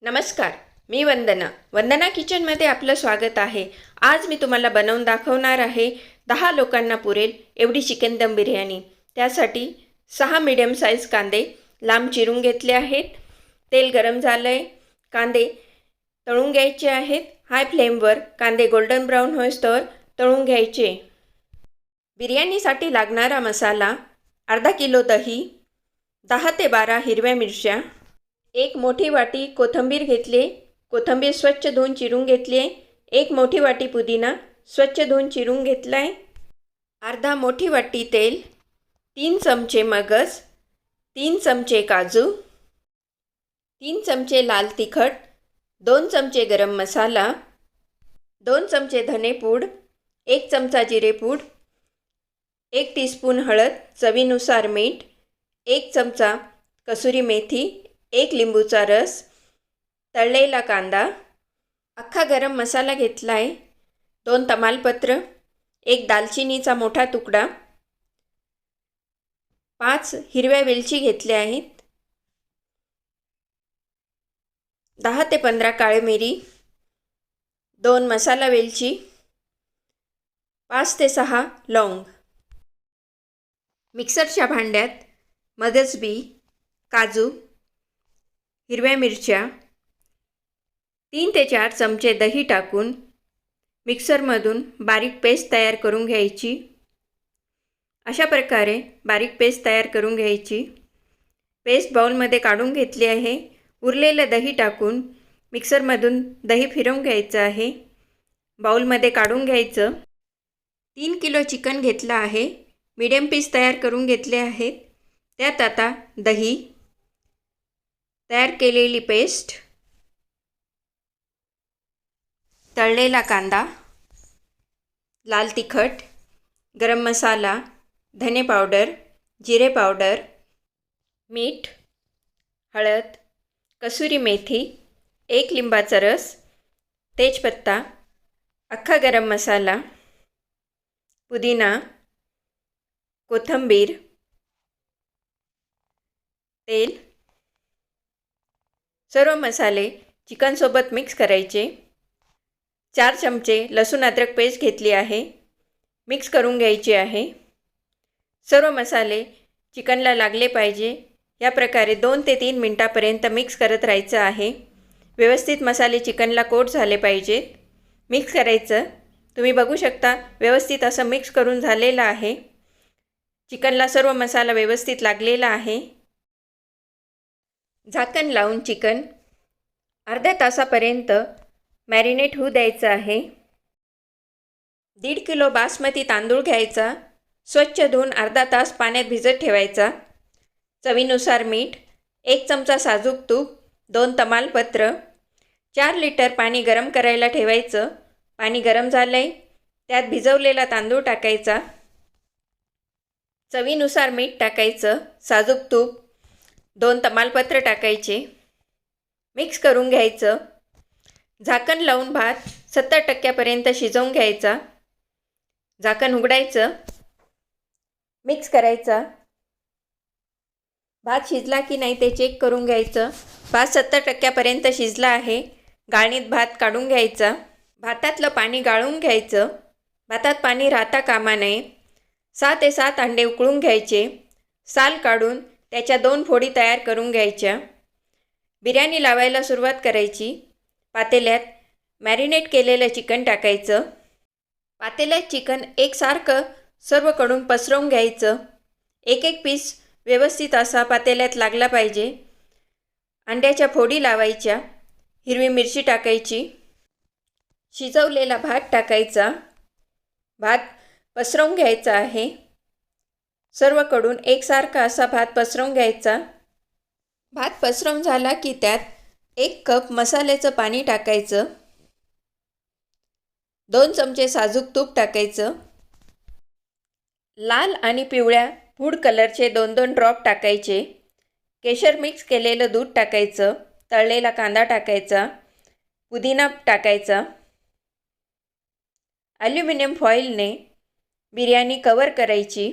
नमस्कार, मी वंदना किचनमध्ये आपलं स्वागत आहे। आज मी तुम्हाला बनवून दाखवणार आहे 10 लोकांना पुरेल एवढी चिकन दम बिर्याणी। त्यासाठी 6 मीडियम साईज कांदे लांब चिरून घेतले आहेत। तेल गरम झालंय, कांदे तळून घ्यायचे आहेत। हाय फ्लेमवर कांदे गोल्डन ब्राऊन होईस्तोवर तळून घ्यायचे। बिर्याणीसाठी लागणारा मसाला: अर्धा किलो दही, 10 ते 12 हिरव्या मिरच्या, एक मोठी वाटी कोथिंबीर घेतली, कोथिंबीर स्वच्छ धुवून चिरून घेतली, एक मोठी वाटी पुदिना स्वच्छ धुवून चिरून घेतलाय, अर्धा मोठी वाटी तेल, 3 चमचे मगज, 3 चमचे काजू, 3 चमचे लाल तिखट, 2 चमचे गरम मसाला, 2 चमचे धनेपूड, 1 चमचा जिरेपूड, 1 टीस्पून हळद, चवीनुसार मीठ, 1 चमचा कसुरी मेथी, 1 लिंबूचा रस, तळलेला कांदा, अख्खा गरम मसाला घेतला आहे, 2 तमालपत्र, 1 दालचिनीचा मोठा तुकडा, 5 हिरव्या वेलची घेतल्या आहेत, 10 ते 15 काळी मिरी, 2 मसाला वेलची, 5 ते 6 लवंग। मिक्सरच्या भांड्यात मगज बी, काजू, हिरव्या मिरच्या, 3 ते 4 चमचे दही टाकून मिक्सरमधून बारीक पेस्ट तयार करून घ्यायची। अशा प्रकारे बारीक पेस्ट तयार करून घ्यायची। पेस्ट बाउलमध्ये काढून घेतली आहे। उरलेलं दही टाकून मिक्सरमधून दही फिरवून घ्यायचं आहे। बाउलमध्ये काढून घ्यायचं। 3 किलो चिकन घेतलं आहे। मीडियम पीस तयार करून घेतले आहेत। त्यात आता दही, तयार केलेली पेस्ट, तळलेला कांदा, लाल तिखट, गरम मसाला, धने पावडर, जिरे पावडर, मीठ, हळद, कसुरी मेथी, 1 लिंबाचा रस, तेजपत्ता, अख्खा गरम मसाला, पुदिना, कोथिंबीर, तेल, सर्व मसाले चिकनसोबत मिक्स करायचे। 4 चमचे लसूण अद्रक पेस्ट घेतली आहे, मिक्स करून घ्यायची आहे। सर्व मसाले चिकनला लागले पाहिजे या प्रकारे 2 ते 3 मिनिटापर्यंत मिक्स करत राहायचं आहे। व्यवस्थित मसाले चिकनला कोट झाले पाहिजेत। मिक्स करायचं। तुम्ही बघू शकता व्यवस्थित असं मिक्स करून झालेलं आहे। चिकनला सर्व मसाला व्यवस्थित लागलेला आहे। झाकण लावून चिकन अर्ध्या तासापर्यंत मॅरिनेट होऊ द्यायचं आहे। 1.5 किलो बासमती तांदूळ घ्यायचा, स्वच्छ धुवून अर्धा तास पाण्यात भिजत ठेवायचा। चवीनुसार मीठ, 1 चमचा साजूक तूप, 2 तमालपत्र, 4 लिटर पाणी गरम करायला ठेवायचं। पाणी गरम झालंय, त्यात भिजवलेला तांदूळ टाकायचा, चवीनुसार मीठ टाकायचं, साजूक तूप, 2 तमालपत्र टाकायचे, मिक्स करून घ्यायचं। झाकण लावून भात 70% शिजवून घ्यायचा। झाकण उघडायचं, मिक्स करायचा। भात शिजला की नाही ते चेक करून घ्यायचं। भात 70% शिजला आहे। गाळणीत भात काढून घ्यायचा। भातातलं पाणी गाळून घ्यायचं। भातात पाणी राहता कामा नये। 6 ते 7 अंडे उकळून घ्यायचे। साल काढून त्याच्या 2 फोडी तयार करून घ्यायच्या। बिर्याणी लावायला सुरुवात करायची। पातेल्यात मॅरिनेट केलेलं चिकन टाकायचं। पातेल्यात चिकन एकसारखं सर्वकडून पसरवून घ्यायचं। एक पीस व्यवस्थित असा पातेल्यात लागला पाहिजे। अंड्याच्या फोडी लावायच्या, हिरवी मिरची टाकायची, शिजवलेला भात टाकायचा। भात पसरवून घ्यायचा आहे। सर्वकडून एकसारखा असा भात पसरवून घ्यायचा। भात पसरवून झाला की त्यात 1 कप मसाल्याचं पाणी टाकायचं, 2 चमचे साजूक तूप टाकायचं, लाल आणि पिवळ्या फूड कलरचे 2-2 ड्रॉप टाकायचे, केशर मिक्स केलेलं दूध टाकायचं, तळलेला कांदा टाकायचा, पुदिना टाकायचा। ॲल्युमिनियम फॉईलने बिर्याणी कवर करायची।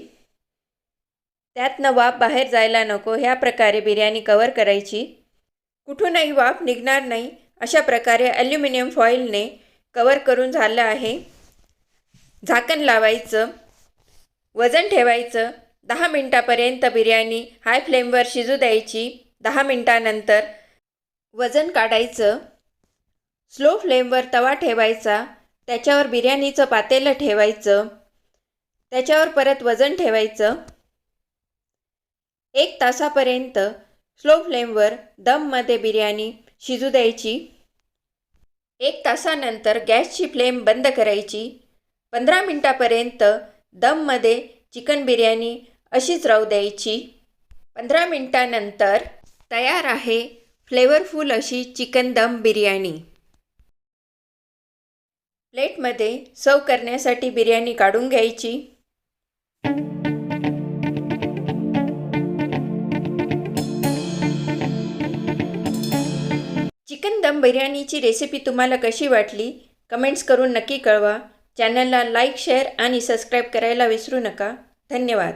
त्यातनं वाफ बाहेर जायला नको ह्या प्रकारे बिर्याणी कवर करायची। कुठूनही वाफ निघणार नाही अशा प्रकारे ॲल्युमिनियम फॉईलने कवर करून झालं आहे. झाकण लावायचं, वजन ठेवायचं. 10 मिनटापर्यंत बिर्याणी हाय फ्लेमवर शिजू द्यायची. 10 मिनटानंतर वजन काढायचं. स्लो फ्लेमवर तवा ठेवायचा. त्याच्यावर बिर्याणीचं पातेलं ठेवायचं. त्याच्यावर परत वजन ठेवायचं. 1 तासापर्यंत स्लो फ्लेमवर दममध्ये बिर्याणी शिजू द्यायची. 1 तासानंतर गॅसची फ्लेम बंद करायची. 15 मिनटापर्यंत दममध्ये चिकन बिर्याणी अशीच राहू द्यायची. 15 मिनटानंतर तयार आहे फ्लेवरफुल अशी चिकन दम बिर्याणी. प्लेटमध्ये सर्व करण्यासाठी बिर्याणी काढून घ्यायची. चिकन दम बिर्याणीची रेसिपी तुम्हाला कशी वाटली कमेंट्स करून नक्की कळवा. चॅनलला लाईक, शेअर आणि सबस्क्राईब करायला विसरू नका. धन्यवाद.